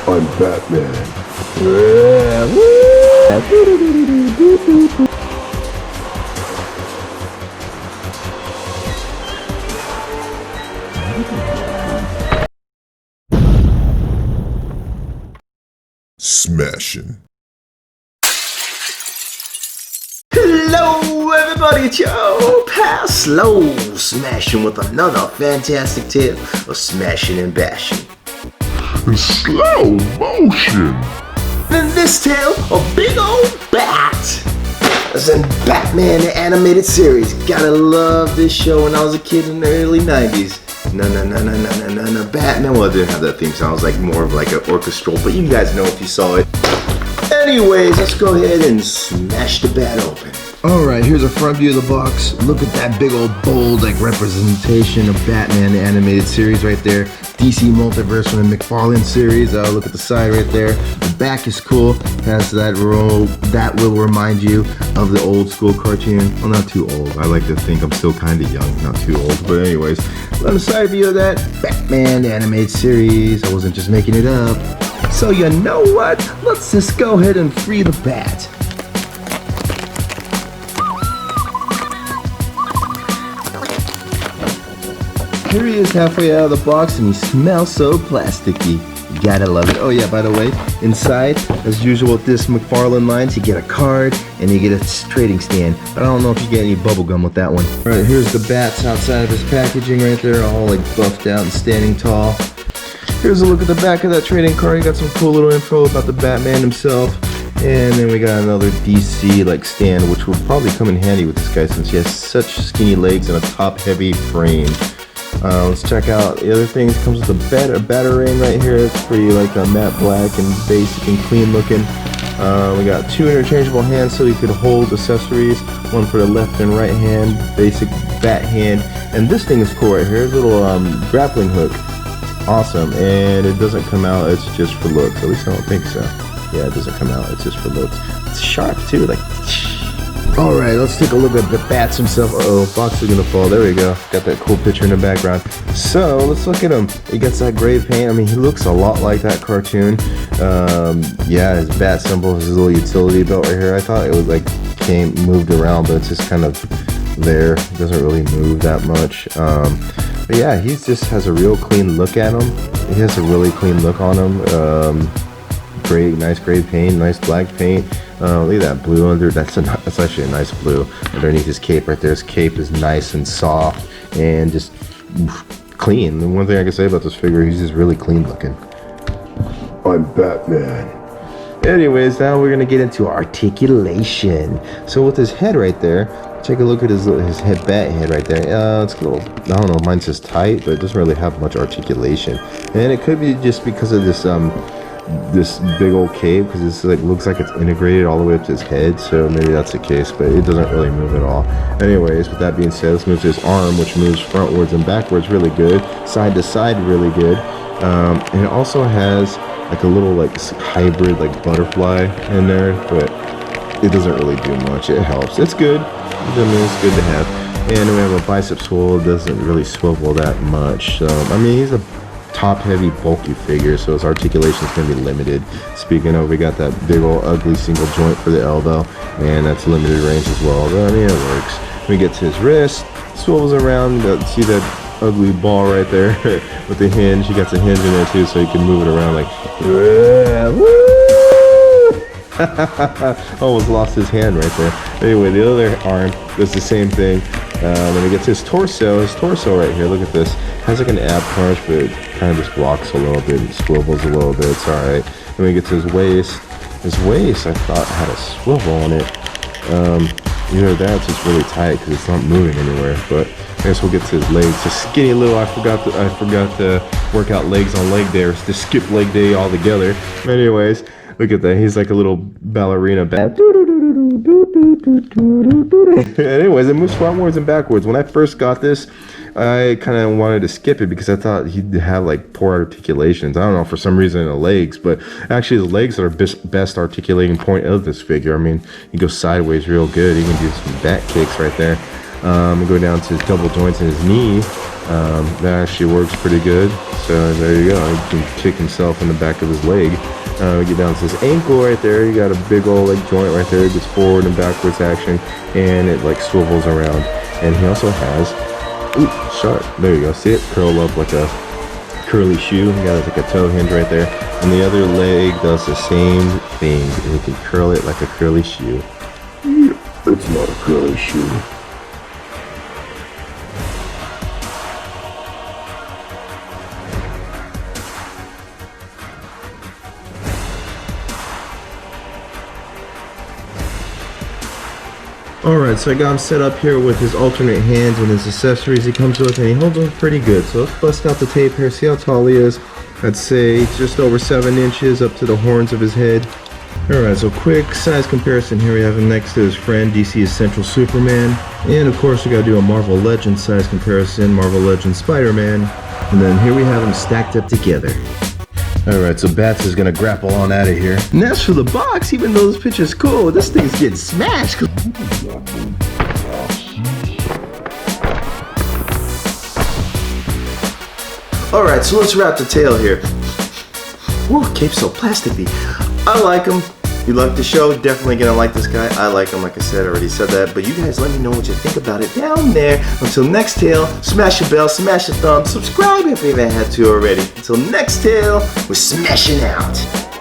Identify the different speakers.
Speaker 1: I'm Batman. Smashing.
Speaker 2: Hello everybody, it's your past Slow Smashing with another fantastic tale of smashing and bashing.
Speaker 1: In slow motion.
Speaker 2: In this tale, a big old bat. It's in Batman the Animated Series. Gotta love this show when I was a kid in the early 90s. No, Batman. Well, it didn't have that theme song. It was like more of like an orchestral, but you guys know if you saw it. Anyways, let's go ahead and smash the bat open.
Speaker 3: Alright, here's a front view of the box. Look at that big old bold like representation of Batman the Animated Series right there. DC Multiverse from the Mcfarlane series. Look at the side right there. The back is cool. Has that row that will remind you of the old school cartoon. Well, not too old. I like to think I'm still kind of young, not too old. But anyways, on the side view of that, Batman the Animated Series. I wasn't just making it up. So you know what? Let's just go ahead and free the bat. Here he is halfway out of the box and he smells so plasticky. You gotta love it. Oh yeah, by the way, inside, as usual with this Mcfarlane lines, you get a card and you get a trading stand. But I don't know if you get any bubble gum with that one. Alright, here's the bats outside of his packaging right there, all like buffed out and standing tall. Here's a look at the back of that trading card. You got some cool little info about the Batman himself. And then we got another DC like stand, which will probably come in handy with this guy since he has such skinny legs and a top heavy frame. Let's check out the other things. It comes with a batarang right here. It's pretty like a matte black and basic and clean looking. We got two interchangeable hands so you could hold accessories. One for the left and right hand, basic bat hand. And this thing is cool right here. It's a little grappling hook. Awesome. And it doesn't come out, it's just for looks. At least I don't think so. Yeah, it doesn't come out, it's just for looks. It's sharp too, like. Alright, let's take a look at the bats himself. Uh-oh, box is gonna fall. There we go. Got that cool picture in the background. So, let's look at him. He gets that gray paint. I mean, he looks a lot like that cartoon. Yeah, his bat symbol, his little utility belt right here. I thought it was like moved around, but it's just kind of there. It doesn't really move that much. But yeah, he just has a real clean look at him. He has a really clean look on him. Great, nice gray paint, nice black paint. Look at that blue under. That's actually a nice blue underneath his cape right there. His cape is nice and soft and just clean. The one thing I can say about this figure, he's just really clean looking.
Speaker 1: I'm Batman.
Speaker 3: Anyways, now we're gonna get into articulation. So with his head right there, take a look at his head, bat head right there. It's a little, I don't know, mine's just tight, but it doesn't really have much articulation. And it could be just because of this this big old cape, because it's like looks like it's integrated all the way up to his head, so maybe that's the case, but it doesn't really move at all. Anyways, with that being said, let's move to his arm, which moves frontwards and backwards really good, side to side really good. And it also has like a little like hybrid like butterfly in there, but it doesn't really do much. It helps. It's good. I mean, it's good to have. And we have a bicep swivel. It doesn't really swivel that much. So I mean, he's a top heavy bulky figure, so his articulation is going to be limited. Speaking of, we got that big old ugly single joint for the elbow, and that's limited range as well, but I mean, it works. We get to his wrist, swivels around. See that ugly ball right there with the hinge. He got the hinge in there too, so you can move it around like almost lost his hand right there. Anyway, the other arm does the same thing. When we get to his torso right here, look at this. Has like an ab crunch, but it kind of just rocks a little bit and swivels a little bit. It's alright. Then we get to his waist I thought had a swivel on it. Either that's just really tight because it's not moving anywhere. But I guess we'll get to his legs. Just skinny little. I forgot to work out legs on leg day, or to skip leg day altogether. Anyways, look at that. He's like a little ballerina bat. Anyways, it moves frontwards and backwards. When I first got this, I kind of wanted to skip it because I thought he'd have like poor articulations. I don't know, for some reason in the legs, but actually the legs are best articulating point of this figure. I mean, he goes sideways real good. He can do some back kicks right there. Go down to his double joints in his knee.
Speaker 4: That actually works pretty good. So there you go. He can kick himself in the back of his leg. We get down to his ankle right there. You got a big old like joint right there. It gets forward and backwards action, and it like swivels around. And he also has, ooh, sharp. There you go. See it curl up like a curly shoe. You got like a toe hinge right there. And the other leg does the same thing. And you can curl it like a curly shoe.
Speaker 1: It's not a curly shoe.
Speaker 3: Alright, so I got him set up here with his alternate hands and his accessories he comes with, and he holds them pretty good. So let's bust out the tape here, see how tall he is. I'd say just over 7 inches up to the horns of his head. Alright, so quick size comparison here. We have him next to his friend, DC Essential Superman. And of course we gotta do a Marvel Legends size comparison, Marvel Legends Spider-Man. And then here we have them stacked up together. Alright, so Bats is gonna grapple on out of here. And as for the box, even though this picture's cool, this thing's getting smashed. Alright, so let's wrap the tail here. Woo, cape's so plasticky. I like him. You like the show, definitely gonna like this guy. I like him, like I said, I already said that. But you guys let me know what you think about it down there. Until next tale, smash a bell, smash a thumb, subscribe if you haven't had to already. Until next tale, we're smashing out.